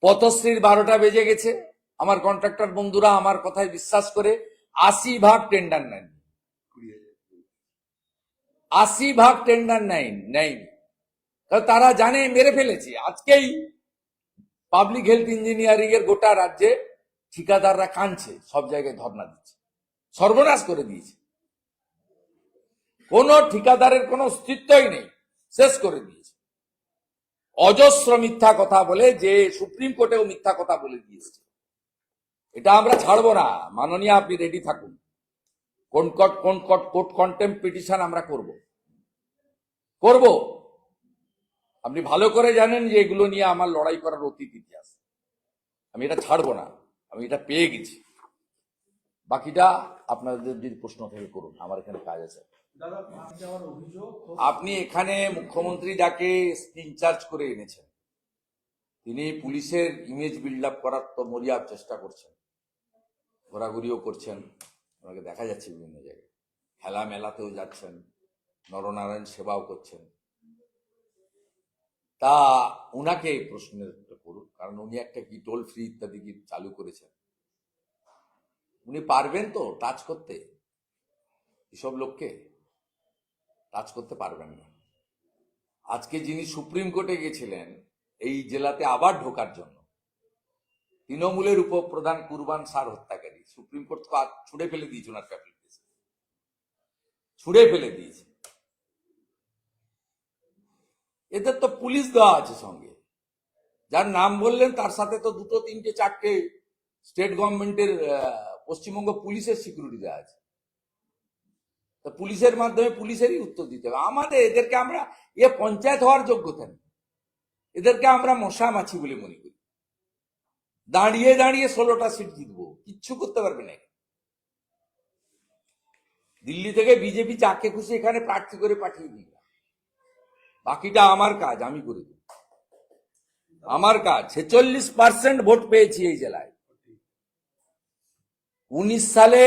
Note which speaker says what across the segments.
Speaker 1: পথশ্রীর 12টা বেজে গেছে, আমার কন্ট্রাক্টর বন্ধুরা আমার কথায় বিশ্বাস করে 80 ভাগ টেন্ডার নেন, 80 ভাগ টেন্ডার নেয়নি। তারা জানে মেরে ফেলেছে। আজকেই পাবলিক হেলথ ইঞ্জিনিয়ারিং এর গোটা রাজ্যে ঠিকাদাররা কাঁদছে, সব জায়গায় ধর্ণা দিচ্ছে, সর্বনাশ করে দিয়েছে। কোন ঠিকাদারের কোনো অস্তিত্বই নেই, শেষ করে দিয়েছে। অজস্র মিথ্যা কথা বলে, যে সুপ্রিম কোর্টেও মিথ্যা কথা বলে দিয়েছে। এটা আমরা ছাড়বো না। মাননীয়, আপনি রেডি থাকুন। কোর্ট কন্টেম্প পিটিশন আমরা করব। আপনি ভালো করে জানেন যে এগুলো নিয়ে আমার লড়াই করার অতীত ইতিহাস। আমি এটা ছাড়বো না, আমি এটা পেয়ে গেছি। বাকিটা আপনাদের যদি প্রশ্ন থেকে করুন, আমার এখানে কাজ আছে। আপনি এখানে মুখ্যমন্ত্রী যাকে ইনচার্জ করে এনেছেন, তিনি পুলিশের ইমেজ বিল্ড আপ করার তো মরিয়াব চেষ্টা করছেন, ঘোরাঘুরিও করছেন, আমাকে দেখা যাচ্ছে বিভিন্ন জায়গায়, খেলা মেলাতেও যাচ্ছেন, নরনারায়ণ সেবাও করছেন। তা উনাকে প্রশ্নের করুন, কারণ উনি একটা কি টোল ফ্রি ইত্যাদি কি চালু করেছেন। উনি পারবেন তো টাচ করতে? এসব লোককে টাচ করতে পারবেন না। আজকে যিনি সুপ্রিম কোর্টে গেছিলেন এই জেলাতে আবার ঢোকার জন্য, তৃণমূলের উপপ্রধান কুরবান সার হত্যাকারী, সুপ্রিম কোর্ট ছুড়ে ফেলে দিয়েছে, ওনার ক্যাপিটাল কেস ছুড়ে ফেলে দিয়েছে। এদের তো পুলিশ দেওয়া আছে সঙ্গে, যার নাম বললেন তার সাথে তো 2, 3, 4টে স্টেট গভর্নমেন্টের পশ্চিমবঙ্গ পুলিশের সিকিউরিটি দেওয়া আছে। পুলিশের মাধ্যমে পুলিশেরই উত্তর দিতে হবে। আমাদের এদেরকে আমরা পঞ্চায়েত হওয়ার যোগ্যতা নেই, এদেরকে আমরা মশা মাছি বলে মনে করি। দাঁড়িয়ে দাঁড়িয়ে 16টা সিট জিতবো, কিচ্ছু করতে পারবে না। দিল্লি থেকে বিজেপি যাকে খুশি এখানে প্রার্থী করে পাঠিয়ে দিই, বাকিটা আমার কাজ, আমি করে দিই। আমার কাজ। 46% ভোট পেয়েছি এই জেলায়। 19 সালে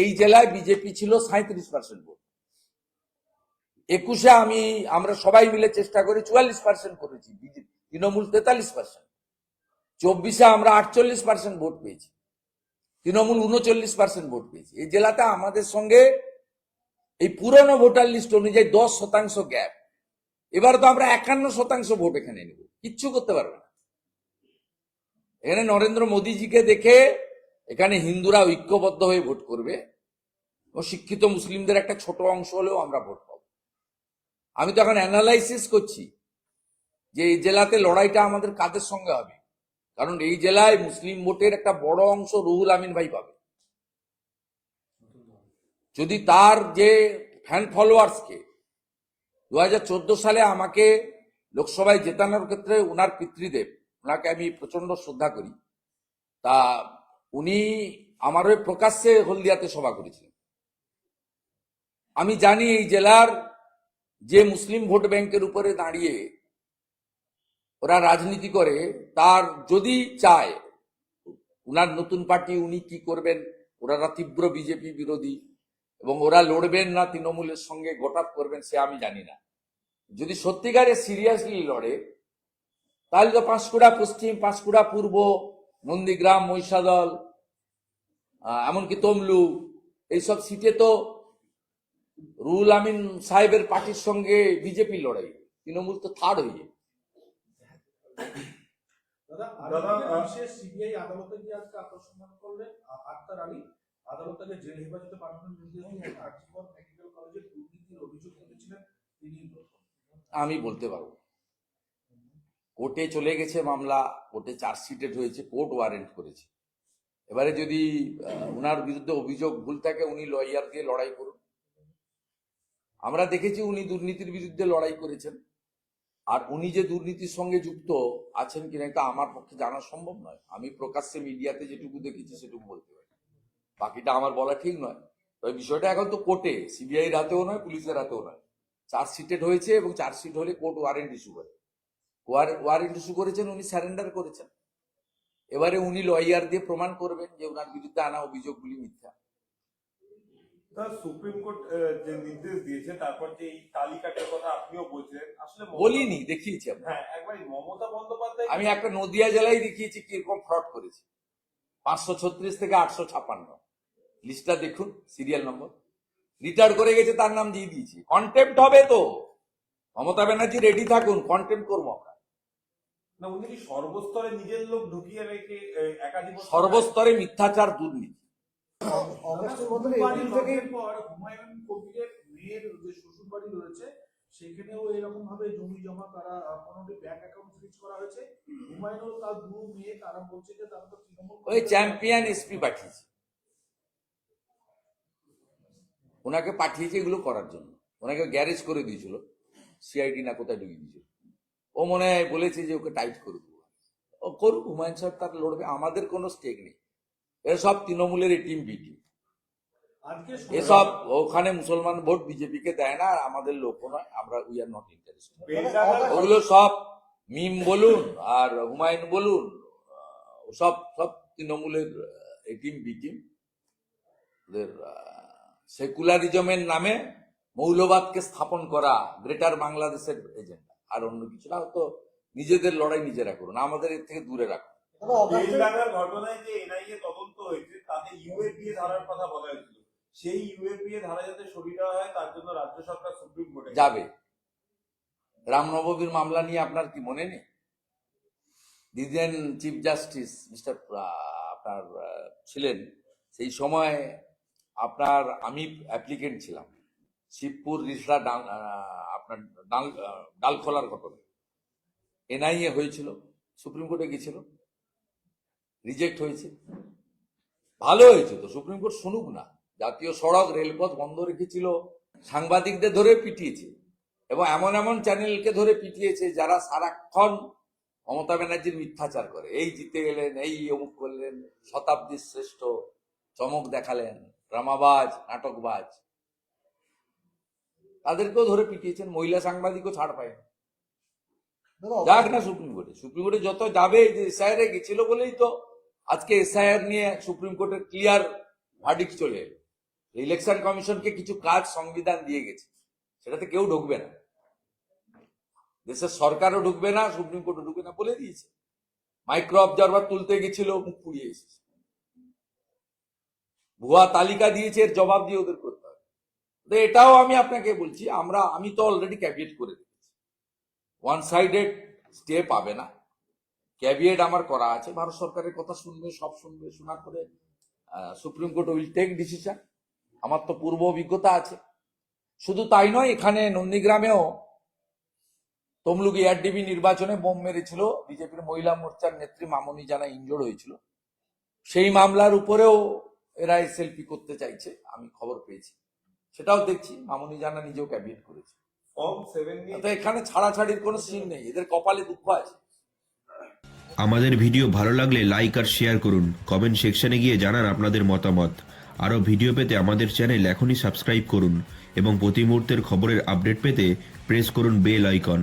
Speaker 1: এই জেলায় বিজেপি ছিল 37% ভোট। 21-এ আমরা সবাই মিলে চেষ্টা করে 44% করেছি, তৃণমূল 43%। 24-এ আমরা 48% ভোট পেয়েছি, তৃণমূল 39% ভোট পেয়েছি। এই জেলাতে আমাদের সঙ্গে এই পুরনো ভোটার লিস্ট অনুযায়ী 10% গ্যাপ। এবার তো আমরা 51% ভোট এখানে নেব, কিচ্ছু করতে পারবে না। এখানে নরেন্দ্র মোদীজিকে দেখে এখানে হিন্দুরা ঐক্যবদ্ধ হয়ে ভোট করবে, ও শিক্ষিত মুসলিমদের একটা ছোট অংশ হলেও আমরা ভোট পাবো। আমি তো এখন অ্যানালাইসিস করছি যে এই জেলাতে লড়াইটা আমাদের কাদের সঙ্গে হবে, কারণ এই জেলায় মুসলিম ভোটের একটা বড় অংশ রুহুল আমিন ভাই পাবে। যদি তার যে ফ্যান ফলোয়ার্সকে 2014 সালে আমাকে লোকসভায় জেতানোর ক্ষেত্রে ওনার পিতৃদেব, ওনাকে আমি প্রচন্ড শ্রদ্ধা করি, তা উনি আমার হয়ে প্রকাশ্যে হলদিয়াতে সভা করেছিলেন। আমি জানি এই জেলার যে মুসলিম ভোট ব্যাংকের উপরে দাঁড়িয়ে ওরা রাজনীতি করে, তার যদি চায় উনার নতুন পার্টি উনি কি করবেন, ওনারা তীব্র বিজেপি বিরোধী এবং ওরা লড়বেন না তৃণমূলের সঙ্গে, গোটাপ করবেন, সে আমি জানি না। যদি সত্যিকারে সিরিয়াসলি লড়ে তাহলে তো পাঁশকুড়া পশ্চিম, পাঁশকুড়া পূর্ব, নন্দীগ্রাম, মহিষাদল, এমনকি তমলুক, এইসব সিটে তো রুহুল আমিন সাহেবের পার্টির সঙ্গে বিজেপি লড়াই, তৃণমূল তো থার্ড হয়ে যাবে।
Speaker 2: সিবিআই আদালতে গিয়ে আজকে আত্মসমর্পণ করলেন আক্তার আলী। আদালত তাকে জেল হেফাজতে পাঠানোর নির্দেশ দিয়ে আরজিকর মেডিকেল কলেজে দুর্নীতির অভিযোগ তুলেছিলেন তিনি।
Speaker 1: আমি বলতে পারবো, কোর্টে চলে গেছে মামলা, কোর্টে চার্জশিটেড হয়েছে, কোর্ট ওয়ারেন্ট করেছে। এবারে যদি উনার বিরুদ্ধে অভিযোগ ভুল থাকে, উনি লয়ার দিয়ে লড়াই করুন। আমরা দেখেছি উনি দুর্নীতির বিরুদ্ধে লড়াই করেছেন, আর উনি যে দুর্নীতির সঙ্গে যুক্ত আছেন কিনা এটা আমার পক্ষে জানা সম্ভব নয়। আমি প্রকাশ্যে মিডিয়াতে যেটুকু দেখেছি সেটুকু বলতে পারি, বাকিটা আমার বলা ঠিক নয়। তবে বিষয়টা এখন তো কোর্টে, সিবিআই রাতেও নয়, পুলিশের রাতেও নয়, চার্জশিটেড হয়েছে এবং চার্জশিট হলে কোর্ট ওয়ারেন্ট ইস্যু করে, ওয়ারেন্ট ইস্যু করেছেন, উনি স্যারেন্ডার করেছেন। এবারে উনি লয়ার দিয়ে প্রমাণ করবেন যে ওনার বিরুদ্ধে আনা অভিযোগগুলি মিথ্যা।
Speaker 3: সুপ্রিম কোর্ট যে নির্দেশ দিয়েছে, তারপর যে এই তালিকাটার কথা আপনিও বলছিলেন, আসলে
Speaker 1: বলিনি, দেখিয়েছি।
Speaker 3: হ্যাঁ, একবার
Speaker 2: ভাই মমতা বন্দ্যোপাধ্যায়
Speaker 1: আমি একটা নদিয়া জেলায় দেখিয়েছি কিরকম ফ্রড করেছে, 536 থেকে 856, লিস্টটা দেখুন, সিরিয়াল নম্বর। রিটায়ার করে গেছে, তার নাম দিয়ে দিয়েছি। কন্টেম্পট হবে তো, মমতা ব্যানার্জি রেডি থাকুন, কন্টেম্পট করবো আমরা।
Speaker 2: না, উনি কি সর্বস্তরে নিজের লোক ঢুকিয়ে রেখে একাধিপত্য
Speaker 1: সর্বস্তরে মিথ্যাচার, দুর্নীতি।
Speaker 3: অগস্টের মধ্যে
Speaker 2: বাড়ির
Speaker 3: এপ্রিল থেকে
Speaker 2: লকের পর হুমায়ুন কবিরের মেয়ের যে শ্বশুর বাড়ি রয়েছে সেখানেও এরকম ভাবে জমি জমা তারা কোনোটি ব্যাংক অ্যাকাউন্ট ফ্রিজ করা হয়েছে। হুমায়ুন ও তার দু মেয়ে তারা বলছে যে তারা তো তৃণমূল
Speaker 1: ওই চ্যাম্পিয়ন এসপি পাঠিয়েছে, ওনাকে পাঠিয়েছে এগুলো করার জন্য। ওনাকে গ্যারেজ করে দিয়েছিল, সিআইডি না কোথায় ঢুকিয়ে দিয়েছিল। ও মনে হয় বলেছে যে ওকে টাইট করে দেবো। ও করুক, হুমায়ুন সাহেব তার লড়বে, আমাদের কোনো স্টেক নেই। এসব তৃণমূলের টিম বি টিম,
Speaker 2: আজকে
Speaker 1: এসব ওখানে মুসলমান ভোট বিজেপিকে দেয় না, আর আমাদের লোকও নয়, আমরা উই আর নট ইন্টারেস্টেড। ওগুলো সব মিম বলুন আর হুমায়ুন বলুন, সব সব তৃণমূলের টিম বি টিম। ওদের সেকুলারিজমের নামে মৌলবাদকে স্থাপন করা গ্রেটার বাংলাদেশের এজেন্ডা, আর অন্য কিছু না। তো নিজেদের লড়াই নিজেরা করুন, আমাদের এর থেকে দূরে রাখুন।
Speaker 3: দাদা, অগস্টের
Speaker 4: বেলডাঙ্গার ঘটনায় যে এনআইএ তদন্ত হয়েছে তাতে ইউএপিএ ধারার কথা বলা হয়েছিল, সেই ইউএপিএ ধারা যাতে সরিয়ে দেওয়া হয় তার জন্য রাজ্য সরকার সুপ্রিম কোর্টে
Speaker 1: যাবে। রামনবমীর মামলা নিয়ে আপনার কি মনে নেই? দিদেন চিফ জাস্টিস মিস্টার আপনার ছিলেন সেই সময়, আপনার আমি অ্যাপ্লিকেন্ট ছিলাম। শিবপুর রিসরা আপনার ডালখোলার ঘটনা এনআইএ হয়েছিল, সুপ্রিম কোর্টে গেছিল, রিজেক্ট হয়েছে। ভালো হয়েছে তো, সুপ্রিম কোর্ট শুনুক না। জাতীয় সড়ক রেলপথ বন্ধ রেখেছিল, সাংবাদিকদের ধরে পিটিয়েছে, এবং এমন এমন চ্যানেলকে ধরে পিটিয়েছে যারা সারাক্ষণ মমতা ব্যানার্জির মিথ্যাচার করে। এই জিতে গেলেন, এই অমুক করলেন, শতাব্দীর শ্রেষ্ঠ, চমক দেখালেন, ড্রামাবাজ, নাটকবাজ, তাদেরকেও ধরে পিটিয়েছেন। মহিলা সাংবাদিকও ছাড় পায় না।
Speaker 3: দাদা,
Speaker 1: যাক না সুপ্রিম কোর্টে, সুপ্রিম কোর্টে যত যাবে, যে এসআইআর গেছিল বলেই তো আজকে এসআইআর নিয়ে সুপ্রিম কোর্টের ক্লিয়ার ভার্ডিক্ট চলে এলো। ইলেকশন কমিশনকে কিছু কাজ সংবিধান দিয়ে গেছে, সেটাতে কেউ ঢুকবে না, দেশের সরকারও ঢুকবে না, সুপ্রিম কোর্টও ঢুকবে না বলে দিয়েছে। মাইক্রো অবজারভার তুলতে গেছিল, মুখ পুড়িয়ে এসেছে। ভুয়া তালিকা দিয়েছে, এর জবাব দিয়ে ওদের করতে হবে। তো এটাও আমি আপনাকে বলছি, আমি তো অলরেডি ক্যাবিয়েট করে দিয়েছি, ওয়ান সাইডেড স্টে পাবে না। ক্যাবিয়েট আমার করা আছে, ভারত সরকারের কথা শুনবে, সব শুনবে, শোনার পরে supreme court will take decision. আমার তো পূর্ব অভিজ্ঞতা আছে। শুধু তাই নয়, এখানে নন্দীগ্রামেও তমলুক এআরডিবি নির্বাচনে বোম মেরেছিল বিজেপির মহিলা মোর্চার নেত্রী মামনি জানা, ইনজোর্ড হয়েছিল। সেই মামলার উপরেও এরা এসএলপি করতে চাইছে, আমি খবর পেয়েছি, সেটাও দেখছি। মামনি জানা নিজেও ক্যাবিনেট করেছে।
Speaker 4: ফর্ম 7 নিয়ে
Speaker 1: তো এখানে ছাড়াছাড়ির কোনো সিন নেই, এদের কপালে দুঃখ আছে।
Speaker 5: আমাদের ভিডিও ভালো লাগলে লাইক আর শেয়ার করুন, কমেন্ট সেকশনে গিয়ে জানান আপনাদের মতামত। আরও ভিডিও পেতে আমাদের চ্যানেল এখনই সাবস্ক্রাইব করুন এবং প্রতি মুহূর্তের খবরের আপডেট পেতে প্রেস করুন বেল আইকন।